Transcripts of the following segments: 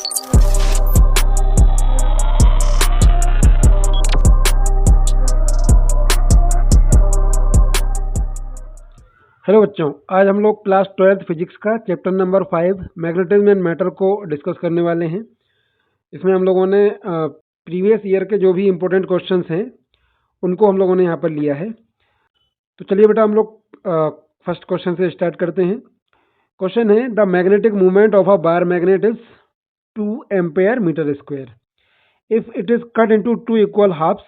Hello बच्चों, आज हम लोग क्लास 12th फिजिक्स का chapter number 5 magnetism and matter को डिस्कस करने वाले हैं। इसमें हम लोगों ने प्रीवियस ईयर के जो भी इम्पोर्टेंट क्वेश्चंस हैं उनको हम लोगों ने यहाँ पर लिया है। तो चलिए बेटा, हम लोग फर्स्ट क्वेश्चन से स्टार्ट करते हैं। क्वेश्चन है, the magnetic movement of a bar magnet is 2 ampere metre square. If it is cut into 2 equal halves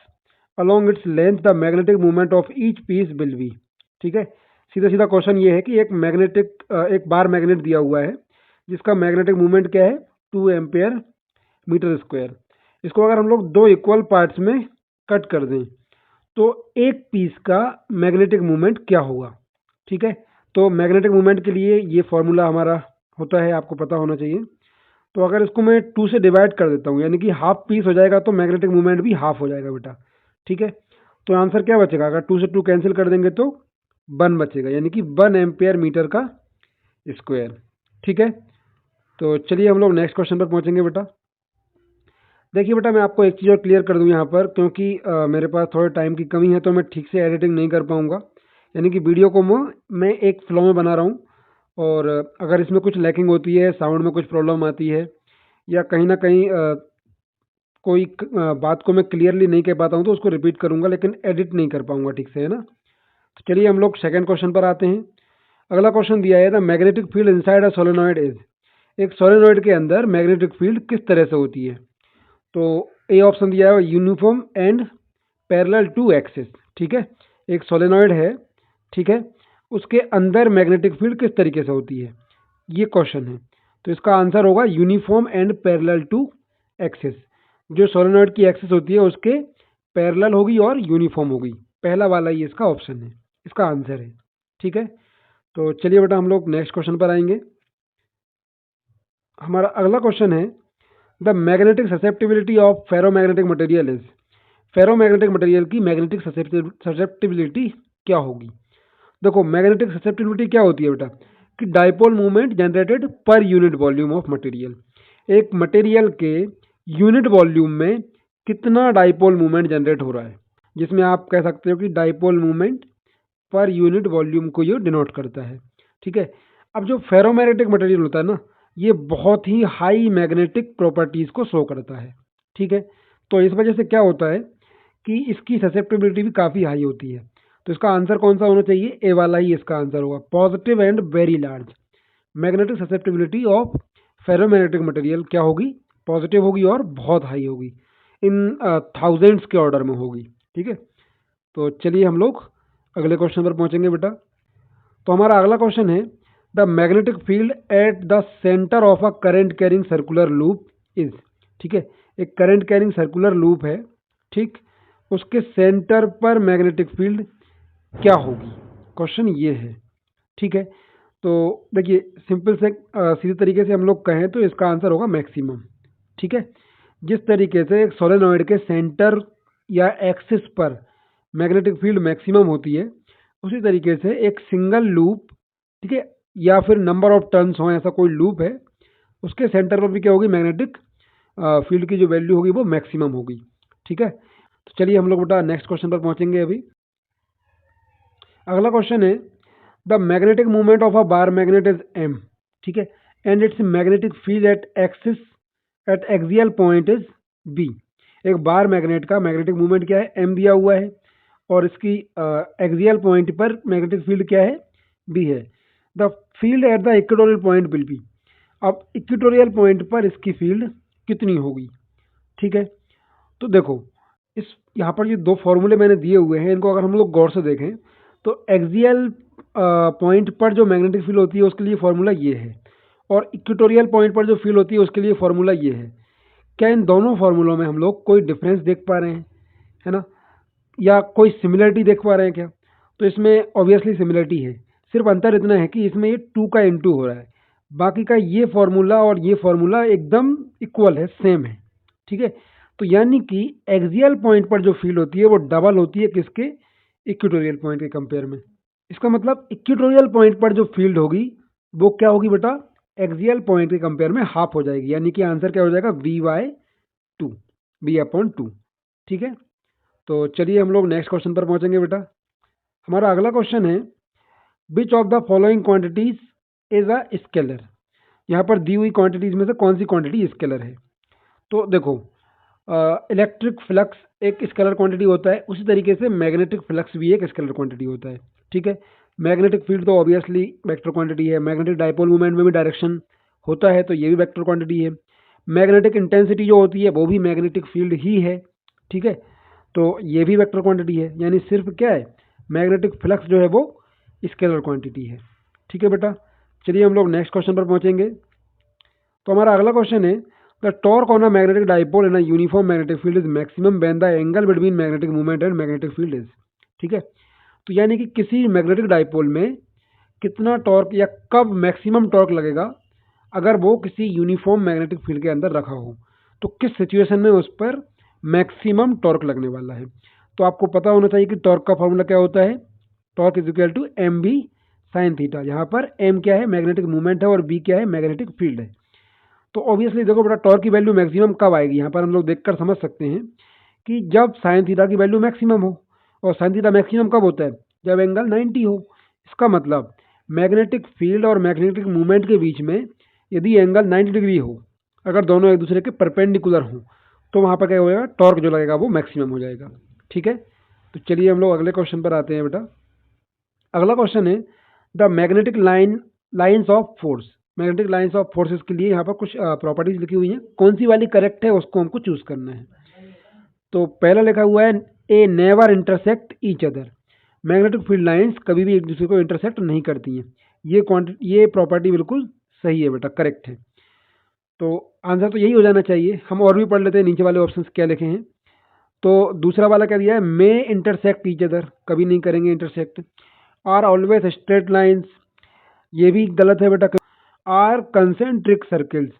along its length the magnetic moment of each piece will be। ठीक है, सीधा सीधा question ये है कि एक bar magnet दिया हुआ है जिसका मैग्नेटिक मूवमेंट क्या है, 2 एम्पेयर मीटर स्क्वायर। इसको अगर हम लोग 2 इक्वल पार्ट्स में कट कर दें तो एक पीस का मैग्नेटिक मूवमेंट क्या होगा। ठीक है, तो मैग्नेटिक मूवमेंट के लिए ये फॉर्मूला हमारा होता है, आपको पता होना चाहिए। तो अगर इसको मैं 2 से डिवाइड कर देता हूँ, यानी कि हाफ पीस हो जाएगा, तो मैग्नेटिक मूवमेंट भी हाफ हो जाएगा बेटा। ठीक है, तो आंसर क्या बचेगा, अगर 2 से 2 कैंसिल कर देंगे तो 1 बचेगा, यानी कि 1 एम्पेयर मीटर का स्क्वायर। ठीक है, तो चलिए हम लोग नेक्स्ट क्वेश्चन पर पहुंचेंगे बेटा। देखिए बेटा, मैं आपको एक चीज़ और क्लियर कर दूं यहाँ पर, क्योंकि मेरे पास थोड़े टाइम की कमी है तो मैं ठीक से एडिटिंग नहीं कर पाऊँगा। यानी कि वीडियो को मैं एक फ्लो में बना रहा हूँ, और अगर इसमें कुछ लैकिंग होती है, साउंड में कुछ प्रॉब्लम आती है, या कहीं ना कहीं कोई बात को मैं क्लियरली नहीं कह पाता हूँ तो उसको रिपीट करूँगा, लेकिन एडिट नहीं कर पाऊँगा ठीक से, है ना। तो चलिए हम लोग सेकंड क्वेश्चन पर आते हैं। अगला क्वेश्चन दिया है, the magnetic field inside a solenoid is. एक सोलेनॉइड के अंदर मैग्नेटिक फील्ड किस तरह से होती है। तो ए ऑप्शन दिया है, uniform and parallel to axis. ठीक है, एक सोलेनॉइड है, ठीक है, उसके अंदर मैग्नेटिक फील्ड किस तरीके से होती है, ये क्वेश्चन है। तो इसका आंसर होगा uniform and parallel to axis. जो सोलेनॉइड की एक्सिस होती है उसके पैरेलल होगी और यूनिफॉर्म होगी। पहला वाला ही इसका ऑप्शन है, इसका आंसर है। ठीक है, तो चलिए बेटा हम लोग नेक्स्ट क्वेश्चन पर आएंगे। हमारा अगला क्वेश्चन है, the magnetic susceptibility of ferromagnetic material is. Ferromagnetic material की मैग्नेटिक ससेप्टिबिलिटी क्या होगी। देखो, मैग्नेटिक ससेप्टिबिलिटी क्या होती है बेटा, कि dipole movement generated per unit volume of material. एक मटेरियल के यूनिट वॉल्यूम में कितना डाइपोल मूवमेंट जनरेट हो रहा है, जिसमें आप कह सकते हो कि dipole movement per unit volume को ये डिनोट करता है। ठीक है, अब जो फेरोमैग्नेटिक मटेरियल होता है ना, ये बहुत ही हाई मैग्नेटिक प्रॉपर्टीज को शो करता है। ठीक है, तो इस वजह से क्या होता है कि इसकी ससेप्टिबिलिटी भी काफ़ी हाई होती है। तो इसका आंसर कौन सा होना चाहिए, ए वाला ही इसका आंसर होगा, positive and very large. Magnetic susceptibility of ferromagnetic material क्या होगी, पॉजिटिव होगी और बहुत हाई होगी, इन थाउजेंड्स के ऑर्डर में होगी। ठीक है, तो चलिए हम लोग अगले क्वेश्चन पर पहुंचेंगे बेटा। तो हमारा अगला क्वेश्चन है, the magnetic field at the centre of a current carrying circular loop is. ठीक है, एक करंट कैरिंग सर्कुलर लूप है, ठीक, उसके सेंटर पर मैग्नेटिक फील्ड क्या होगी, क्वेश्चन ये है। ठीक है, तो देखिए सिंपल से सीधे तरीके से हम लोग कहें तो इसका आंसर होगा मैक्सिमम। ठीक है, जिस तरीके से एक सोलेनॉइड के सेंटर या एक्सिस पर मैग्नेटिक फील्ड मैक्सिमम होती है, उसी तरीके से एक सिंगल लूप, ठीक है, या फिर नंबर ऑफ टर्न्स हो, ऐसा कोई लूप है, उसके सेंटर पर भी क्या होगी, मैग्नेटिक फील्ड की जो वैल्यू होगी वो मैक्सिमम होगी। ठीक है, तो चलिए हम लोग बेटा नेक्स्ट क्वेश्चन पर पहुंचेंगे अभी। अगला क्वेश्चन है, the magnetic movement of a bar magnet is M. ठीक है, and its magnetic field at axis at axial point is B. एक बार मैग्नेट का मैग्नेटिक मूवमेंट क्या है, एम दिया हुआ है, और इसकी एक्सियल पॉइंट पर मैग्नेटिक फील्ड क्या है, बी है। The field at the equatorial point will be. अब इक्वेटोरियल पॉइंट पर इसकी फील्ड कितनी होगी। ठीक है, तो देखो इस यहाँ पर ये 2 फॉर्मूले मैंने दिए हुए हैं, इनको अगर हम लोग गौर से देखें तो एक्सियल पॉइंट पर जो मैग्नेटिक फील्ड होती है उसके लिए फॉर्मूला ये है, और इक्वेटोरियल पॉइंट पर जो फील्ड होती है उसके लिए फॉर्मूला ये है। क्या इन दोनों फार्मूलों में हम लोग कोई डिफरेंस देख पा रहे हैं, है ना, या कोई सिमिलरिटी देख पा रहे हैं क्या। तो इसमें ऑब्वियसली सिमिलरिटी है, सिर्फ अंतर इतना है कि इसमें ये 2 का इनटू हो रहा है, बाकी का ये फॉर्मूला और ये फॉर्मूला एकदम इक्वल है, सेम है। ठीक है, तो यानी कि एक्सियल पॉइंट पर जो फील्ड होती है वो डबल होती है किसके, इक्वेटोरियल पॉइंट के कंपेयर में। इसका मतलब इक्वेटोरियल पॉइंट पर जो फील्ड होगी वो क्या होगी बेटा, एक्सियल पॉइंट के कंपेयर में हाफ हो जाएगी, यानी कि आंसर क्या हो जाएगा V/2, V/2। ठीक है, तो चलिए हम लोग नेक्स्ट क्वेश्चन पर पहुंचेंगे बेटा। हमारा अगला क्वेश्चन है, which of the following quantities is a scalar. यहाँ पर दी हुई क्वांटिटीज में से कौन सी क्वांटिटी स्केलर है। तो देखो, इलेक्ट्रिक फ्लक्स एक स्केलर क्वांटिटी होता है, उसी तरीके से मैग्नेटिक फ्लक्स भी एक स्केलर क्वांटिटी होता है। ठीक है, मैग्नेटिक फील्ड तो ऑब्वियसली वेक्टर क्वांटिटी है, मैग्नेटिक डाइपोल मूवमेंट में भी डायरेक्शन होता है, तो ये भी वेक्टर क्वांटिटी है। मैग्नेटिक इंटेंसिटी जो होती है वो भी मैग्नेटिक फील्ड ही है। ठीक है, तो ये भी वेक्टर क्वांटिटी है, यानी सिर्फ क्या है, मैग्नेटिक फ्लक्स जो है वो स्केलर क्वांटिटी है। ठीक है बेटा, चलिए हम लोग नेक्स्ट क्वेश्चन पर पहुंचेंगे। तो हमारा अगला क्वेश्चन है, the torque on a magnetic dipole in a uniform magnetic field is maximum when the angle between magnetic movement and magnetic field is. ठीक है, तो यानी कि किसी मैग्नेटिक डाइपोल में कितना टॉर्क या कब मैक्सिमम टॉर्क लगेगा अगर वो किसी यूनिफॉर्म मैग्नेटिक फील्ड के अंदर रखा हो, तो किस सिचुएशन में उस पर मैक्सिमम टॉर्क लगने वाला है। तो आपको पता होना चाहिए कि टॉर्क का फॉर्मूला क्या होता है, torque is equal to mv sine theta. यहाँ पर m क्या है, मैग्नेटिक मूवमेंट है, और v क्या है, मैग्नेटिक फील्ड है। तो ऑब्वियसली देखो बेटा, टॉर्क की वैल्यू मैक्सिमम कब आएगी, यहाँ पर हम लोग देखकर समझ सकते हैं कि जब साइन थीटा की वैल्यू मैक्सिमम हो, और साइन थीटा मैक्सिमम कब होता है, जब एंगल 90 हो। इसका मतलब मैग्नेटिक फील्ड और मैग्नेटिक मूवमेंट के बीच में यदि एंगल 90 डिग्री हो, अगर दोनों एक दूसरे के परपेंडिकुलर हो, तो वहाँ पर क्या हो जाएगा, टॉर्क जो लगेगा वो मैक्सिमम हो जाएगा। ठीक है, तो चलिए हम लोग अगले क्वेश्चन पर आते हैं बेटा। अगला क्वेश्चन है, the magnetic lines of force. Magnetic lines of forces के लिए यहाँ पर कुछ प्रॉपर्टीज लिखी हुई हैं, कौन सी वाली करेक्ट है उसको हमको चूज करना है। तो पहला लिखा हुआ है, A never intersect each other. Magnetic field lines कभी भी एक दूसरे को इंटरसेक्ट नहीं करती हैं। ये प्रॉपर्टी बिल्कुल सही है बेटा, करेक्ट है। तो आंसर तो यही हो जाना चाहिए। हम और भी पढ़ लेते हैं नीचे वाले ऑप्शन क्या लिखे हैं। तो दूसरा वाला क्या दिया है, मे इंटरसेक्ट ईच अदर, कभी नहीं करेंगे intersect. Are always straight lines, ये भी गलत है बेटा। आर कंसेंट्रिक सर्कल्स,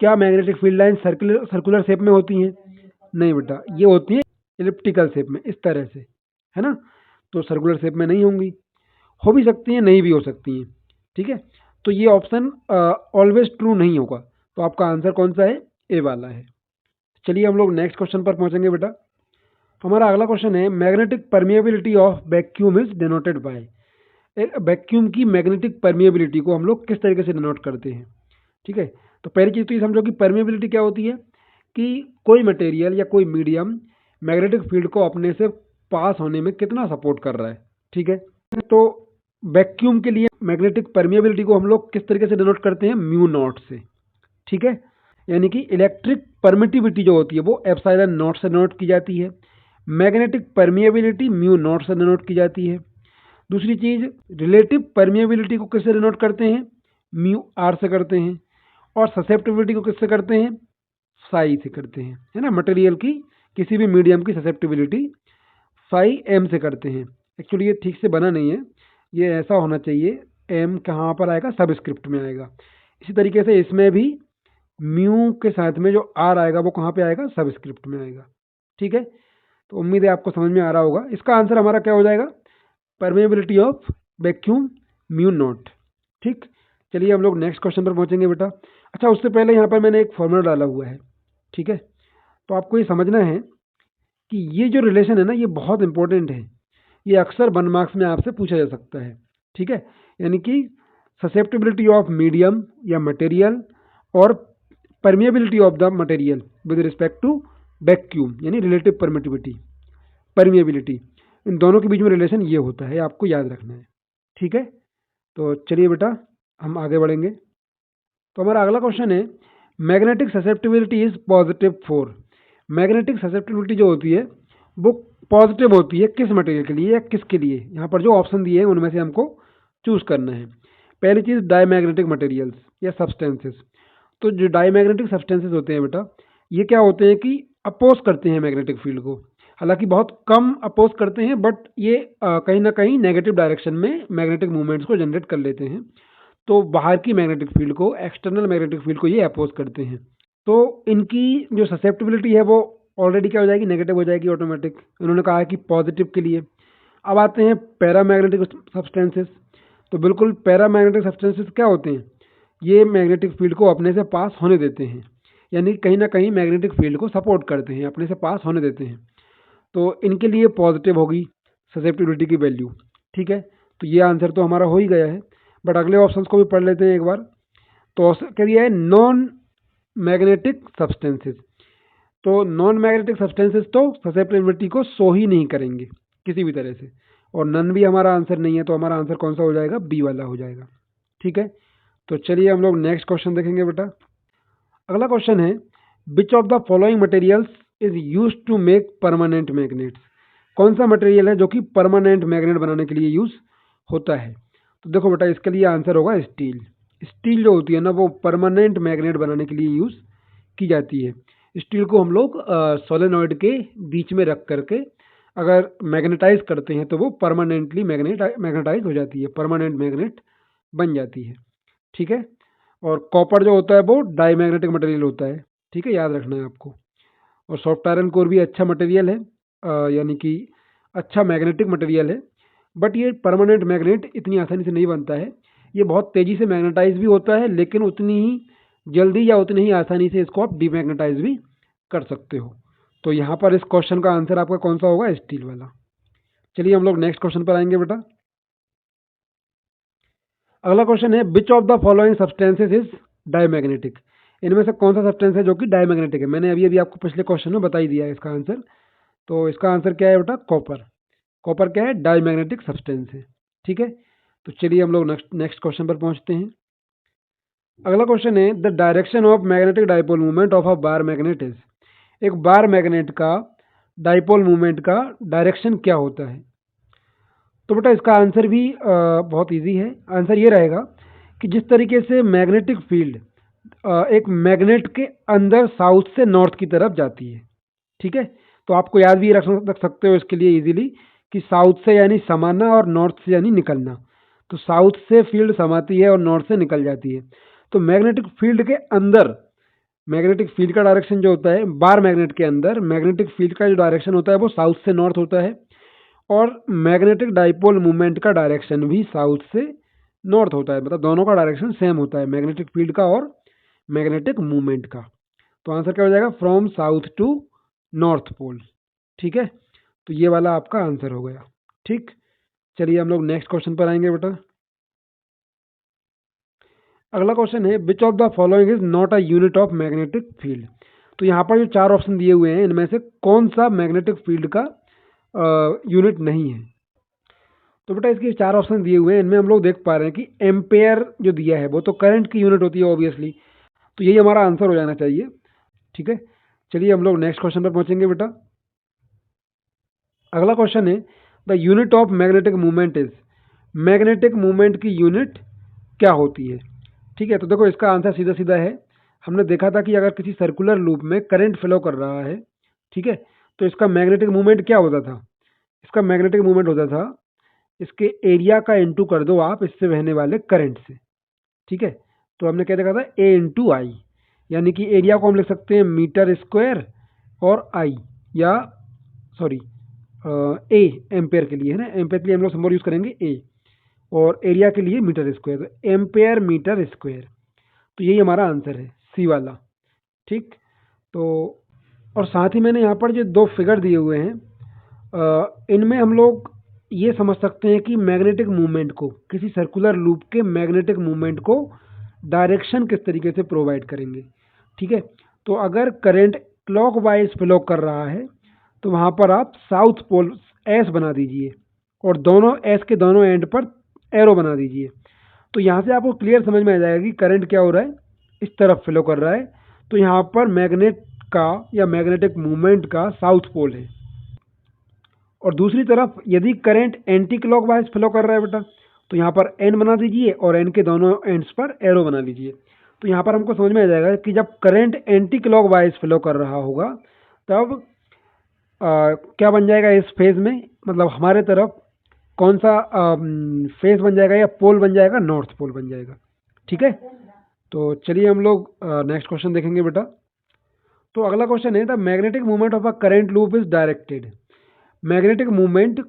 क्या magnetic field line circular shape में होती हैं, नहीं बेटा, ये होती है इलिप्टिकल शेप में, इस तरह से, है ना। तो सर्कुलर शेप में नहीं होंगी, हो भी सकती हैं, नहीं भी हो सकती हैं। ठीक है, तो ये ऑप्शन ऑलवेज ट्रू नहीं होगा। तो आपका आंसर कौन सा है, ए वाला है। चलिए हम लोग नेक्स्ट क्वेश्चन पर पहुंचेंगे बेटा। हमारा अगला क्वेश्चन है, magnetic permeability of vacuum is denoted by. Vacuum की मैग्नेटिक परमिएबिलिटी को हम लोग किस तरीके से डिनोट करते हैं। ठीक है, तो पहली चीज़ तो ये समझो कि परमिएबिलिटी क्या होती है, कि कोई मटेरियल या कोई मीडियम मैग्नेटिक फील्ड को अपने से पास होने में कितना सपोर्ट कर रहा है। ठीक है, तो वैक्यूम के लिए मैग्नेटिक परमिएबिलिटी को हम लोग किस तरीके से डिनोट करते हैं, म्यू नॉट से। ठीक है, यानी कि इलेक्ट्रिक परमिटिविटी जो होती है वो एप्सिलॉन नॉट से डिनोट की जाती है, मैग्नेटिक परमिएबिलिटी म्यू नॉट से डिनोट की जाती है। दूसरी चीज, रिलेटिव परमिएबिलिटी को किससे डिनोट करते हैं, म्यू आर से करते हैं। और ससेप्टिबिलिटी को किससे करते हैं, साई से करते हैं, है ना। मटेरियल की, किसी भी मीडियम की ससेप्टिबिलिटी साई एम से करते हैं। एक्चुअली ये ठीक से बना नहीं है, ये ऐसा होना चाहिए, एम कहाँ पर आएगा, सबस्क्रिप्ट में आएगा। इसी तरीके से इसमें भी म्यू के साथ में जो आर आएगा वो कहाँ पे आएगा, सबस्क्रिप्ट में आएगा। ठीक है, तो उम्मीद है आपको समझ में आ रहा होगा। इसका आंसर हमारा क्या हो जाएगा, permeability of vacuum mu naught. ठीक, चलिए हम लोग नेक्स्ट क्वेश्चन पर पहुंचेंगे बेटा। अच्छा, उससे पहले यहाँ पर मैंने एक फॉर्मूला डाला हुआ है। ठीक है, तो आपको ये समझना है कि ये जो रिलेशन है ना, ये बहुत इंपॉर्टेंट है। ये अक्सर 1 मार्क्स में आपसे पूछा जा सकता है। ठीक है, यानी कि ससेप्टिबिलिटी ऑफ मीडियम या मटेरियल और permeability of the material with respect to vacuum, यानी रिलेटिव परमिएबिलिटी, इन दोनों के बीच में रिलेशन ये होता है, आपको याद रखना है। ठीक है, तो चलिए बेटा हम आगे बढ़ेंगे। तो हमारा अगला क्वेश्चन है, magnetic susceptibility is positive for. Magnetic susceptibility जो होती है वो पॉजिटिव होती है किस मटेरियल के लिए या किसके लिए। यहाँ पर जो ऑप्शन दिए हैं उनमें से हमको चूज करना है। पहली चीज, डायमैग्नेटिक मटेरियल्स या सब्सटेंसेस। तो जो डायमैग्नेटिक सब्सटेंसेस होते हैं बेटा, ये क्या होते हैं कि अपोज करते हैं मैग्नेटिक फील्ड को। हालांकि बहुत कम अपोज करते हैं, बट ये कहीं ना कहीं नेगेटिव डायरेक्शन में मैग्नेटिक मूवमेंट्स को जनरेट कर लेते हैं। तो बाहर की मैग्नेटिक फील्ड को, एक्सटर्नल मैग्नेटिक फील्ड को ये अपोज करते हैं। तो इनकी जो ससेप्टिबिलिटी है वो ऑलरेडी क्या हो जाएगी, नेगेटिव हो जाएगी ऑटोमेटिक। उन्होंने कहा है कि पॉजिटिव के लिए। अब आते हैं पैरामैग्नेटिक सब्सटेंसेस। तो बिल्कुल पैरामैग्नेटिक सब्सटेंसेस क्या होते हैं, ये मैग्नेटिक फील्ड को अपने से पास होने देते हैं, यानी कहीं ना कहीं मैग्नेटिक फील्ड को सपोर्ट करते हैं, अपने से पास होने देते हैं। तो इनके लिए पॉजिटिव होगी ससेप्टिबिलिटी की वैल्यू। ठीक है, तो ये आंसर तो हमारा हो ही गया है। बट अगले ऑप्शंस को भी पढ़ लेते हैं एक बार। तो क्या दिया है, नॉन मैग्नेटिक सब्सटेंसेस। तो नॉन मैग्नेटिक सब्सटेंसेस तो ससेप्टिबिलिटी को शो ही नहीं करेंगे किसी भी तरह से, और नन भी हमारा आंसर नहीं है, तो हमारा आंसर कौन सा हो जाएगा, बी वाला हो जाएगा। ठीक है, तो चलिए हम लोग नेक्स्ट क्वेश्चन देखेंगे बेटा। अगला क्वेश्चन है, which of the following materials is use to make permanent magnets. कौन सा मटेरियल है जो कि परमानेंट मैग्नेट बनाने के लिए यूज होता है। तो देखो बेटा, इसके लिए आंसर होगा स्टील। स्टील जो होती है ना, वो परमानेंट मैग्नेट बनाने के लिए यूज की जाती है। स्टील को हम लोग सोलेनॉइड के बीच में रख करके अगर मैग्नेटाइज करते हैं तो वो परमानेंटली मैग्नेटाइज हो जाती है, परमानेंट मैग्नेट बन जाती है। ठीक है, और कॉपर जो होता है वो डाईमैग्नेटिक मटेरियल होता है। ठीक है, याद रखना है आपको। और सॉफ्ट आयरन कोर भी अच्छा मटेरियल है, यानी कि अच्छा मैग्नेटिक मटेरियल है, बट ये परमानेंट मैग्नेट इतनी आसानी से नहीं बनता है। ये बहुत तेज़ी से मैग्नेटाइज भी होता है, लेकिन उतनी ही जल्दी या उतनी ही आसानी से इसको आप डीमैग्नेटाइज भी कर सकते हो। तो यहाँ पर इस क्वेश्चन का आंसर आपका कौन सा होगा, स्टील वाला। चलिए हम लोग नेक्स्ट क्वेश्चन पर आएंगे बेटा। अगला क्वेश्चन है, which of the following substances is diamagnetic. इनमें से कौन सा सब्सटेंस है जो कि डाईमैग्नेटिक है। मैंने अभी अभी आपको पिछले क्वेश्चन में बता ही दिया है इसका आंसर। तो इसका आंसर क्या है बेटा, कॉपर। कॉपर क्या है, डाईमैग्नेटिक सब्सटेंस है। ठीक है, तो चलिए हम लोग नेक्स्ट क्वेश्चन पर पहुंचते हैं। अगला क्वेश्चन है, the direction of magnetic dipole movement of a bar magnet is. एक बार मैग्नेट का डाइपोल मूवमेंट का डायरेक्शन क्या होता है। तो बेटा इसका आंसर भी बहुत इजी है। आंसर ये रहेगा कि जिस तरीके से मैग्नेटिक फील्ड एक मैग्नेट के अंदर साउथ से नॉर्थ की तरफ जाती है। ठीक है, तो आपको याद भी रख सकते हो इसके लिए इजीली कि साउथ से यानी समाना और नॉर्थ से यानी निकलना। तो साउथ से फील्ड समाती है और नॉर्थ से निकल जाती है। तो मैग्नेटिक फील्ड के अंदर मैग्नेटिक फील्ड का डायरेक्शन जो होता है, बार मैग्नेट के अंदर मैग्नेटिक फील्ड का जो डायरेक्शन होता है वो साउथ से नॉर्थ होता है, और मैग्नेटिक डाइपोल मूवमेंट का डायरेक्शन भी साउथ से नॉर्थ होता है। मतलब दोनों का डायरेक्शन सेम होता है, मैग्नेटिक फील्ड का और मैग्नेटिक मूवमेंट का। तो आंसर क्या हो जाएगा, from south to north pole. ठीक है, तो ये वाला आपका आंसर हो गया। ठीक, चलिए हम लोग नेक्स्ट क्वेश्चन पर आएंगे बेटा। अगला क्वेश्चन है, which of the following is not a unit of magnetic field. तो यहाँ पर जो चार ऑप्शन दिए हुए हैं, इनमें से कौन सा मैग्नेटिक फील्ड का यूनिट नहीं है। तो बेटा इसके चार ऑप्शन दिए हुए हैं, इनमें हम लोग देख पा रहे हैं कि एम्पेयर जो दिया है वो तो करंट की यूनिट होती है ऑब्वियसली, तो यही हमारा आंसर हो जाना चाहिए। ठीक है, चलिए हम लोग नेक्स्ट क्वेश्चन पर पहुंचेंगे बेटा। अगला क्वेश्चन है, the unit of magnetic movement is. Magnetic movement की यूनिट क्या होती है। ठीक है, तो देखो इसका आंसर सीधा सीधा है। हमने देखा था कि अगर किसी सर्कुलर लूप में करंट फ्लो कर रहा है, ठीक है, तो इसका मैग्नेटिक मूवमेंट क्या होता था। इसका मैग्नेटिक मूवमेंट होता था, इसके एरिया का इंटू कर दो आप इससे बहने वाले करंट से। ठीक है, तो हमने क्या देखा था, ए इंटू आई, यानी कि एरिया को हम लिख सकते हैं मीटर स्क्वायर और आई, या सॉरी ए एम्पेयर के लिए है ना, एम्पेयर के लिए हम लोग सिंबल यूज करेंगे ए, और एरिया के लिए मीटर स्क्वायर, तो एम्पेयर मीटर स्क्वायर। तो यही हमारा आंसर है, सी वाला। ठीक, तो और साथ ही मैंने यहाँ पर जो दो फिगर दिए हुए हैं, इनमें हम लोग ये समझ सकते हैं कि मैग्नेटिक मूवमेंट को, किसी सर्कुलर लूप के मैग्नेटिक मूवमेंट को डायरेक्शन किस तरीके से प्रोवाइड करेंगे। ठीक है, तो अगर करंट क्लॉकवाइज फ्लो कर रहा है तो वहाँ पर आप साउथ पोल एस बना दीजिए, और दोनों एस के दोनों एंड पर एरो बना दीजिए। तो यहाँ से आपको क्लियर समझ में आ जाएगा कि करंट क्या हो रहा है, इस तरफ फ्लो कर रहा है, तो यहाँ पर मैग्नेट का या मैग्नेटिक मूवमेंट का साउथ पोल है। और दूसरी तरफ यदि करंट एंटी क्लॉकवाइज फ्लो कर रहा है बेटा, तो यहाँ पर एन बना दीजिए और एन के दोनों एंड्स पर एरो बना लीजिए। तो यहाँ पर हमको समझ में आ जाएगा कि जब करंट एंटी क्लॉकवाइज फ्लो कर रहा होगा तब क्या बन जाएगा इस फेज में, मतलब हमारे तरफ कौन सा फेज बन जाएगा या पोल बन जाएगा, नॉर्थ पोल बन जाएगा। ठीक है, तो चलिए हम लोग नेक्स्ट क्वेश्चन देखेंगे बेटा। तो अगला क्वेश्चन है, the magnetic movement of a current loop is directed. Magnetic movement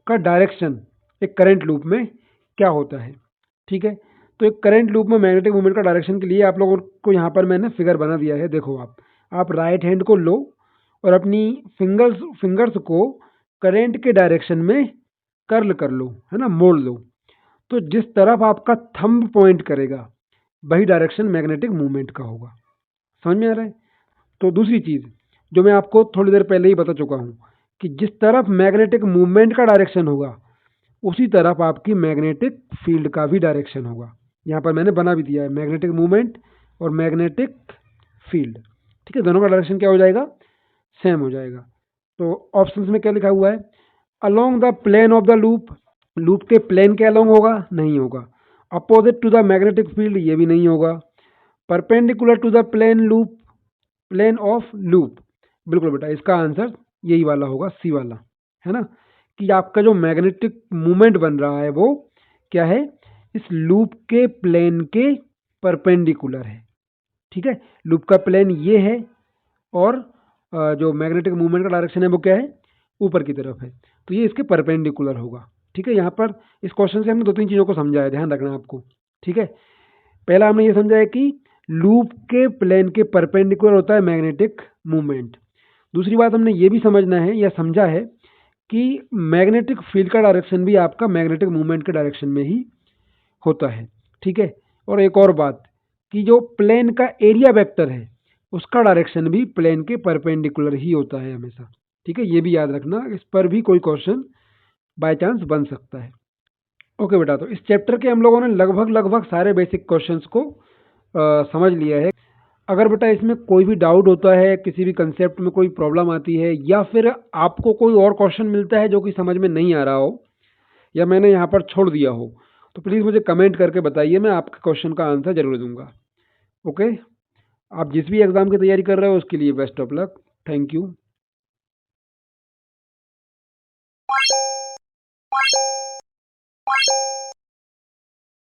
का डायरेक्शन एक करंट लूप में क्या होता है। ठीक है, तो एक करंट लूप में मैग्नेटिक मूवमेंट का डायरेक्शन के लिए आप लोगों को यहाँ पर मैंने फिगर बना दिया है। देखो आप राइट हैंड को लो और अपनी फिंगर्स को करंट के डायरेक्शन में कर्ल कर लो, है ना, मोड़ लो। तो जिस तरफ आपका थंब पॉइंट करेगा वही डायरेक्शन मैग्नेटिक मूवमेंट का होगा। समझ में आ रहा है? तो दूसरी चीज़ जो मैं आपको थोड़ी देर पहले ही बता चुका हूँ कि जिस तरफ मैग्नेटिक मूवमेंट का डायरेक्शन होगा उसी तरफ आपकी मैग्नेटिक फील्ड का भी डायरेक्शन होगा। यहाँ पर मैंने बना भी दिया है, मैग्नेटिक मूवमेंट और मैग्नेटिक फील्ड। ठीक है, दोनों का डायरेक्शन क्या हो जाएगा? सेम हो जाएगा। तो ऑप्शंस में क्या लिखा हुआ है? Along the plane of the loop, loop के प्लेन के अलोंग होगा? नहीं होगा। Opposite to the magnetic field, ये भी नहीं होगा। Perpendicular to the plane of loop, बिल्कुल बेटा इसका आंसर यही वाला होगा, सी वाला, है ना, कि आपका जो मैग्नेटिक मूवमेंट बन रहा है वो क्या है? इस लूप के प्लेन के परपेंडिकुलर है। ठीक है, लूप का प्लेन ये है और जो मैग्नेटिक मूवमेंट का डायरेक्शन है वो क्या है? ऊपर की तरफ है, तो ये इसके परपेंडिकुलर होगा। ठीक है, यहाँ पर इस क्वेश्चन से हमने दो तीन चीज़ों को समझा है, ध्यान रखना आपको। ठीक है, पहला हमने ये समझा है कि लूप के प्लेन के परपेंडिकुलर होता है मैग्नेटिक मूवमेंट। दूसरी बात हमने ये भी समझना है या समझा है कि मैग्नेटिक फील्ड का डायरेक्शन भी आपका मैग्नेटिक मूवमेंट के डायरेक्शन में ही होता है। ठीक है, और एक और बात कि जो प्लेन का एरिया वेक्टर है उसका डायरेक्शन भी प्लेन के परपेंडिकुलर ही होता है हमेशा। ठीक है, ये भी याद रखना, इस पर भी कोई क्वेश्चन बाय चांस बन सकता है। ओके बेटा, तो इस चैप्टर के हम लोगों ने लगभग सारे बेसिक क्वेश्चंस को समझ लिया है। अगर बेटा इसमें कोई भी डाउट होता है, किसी भी कंसेप्ट में कोई प्रॉब्लम आती है या फिर आपको कोई और क्वेश्चन मिलता है जो कि समझ में नहीं आ रहा हो या मैंने यहाँ पर छोड़ दिया हो, तो प्लीज़ मुझे कमेंट करके बताइए, मैं आपके क्वेश्चन का आंसर जरूर दूंगा। ओके, आप जिस भी एग्ज़ाम की तैयारी कर रहे हो उसके लिए best of luck. Thank you.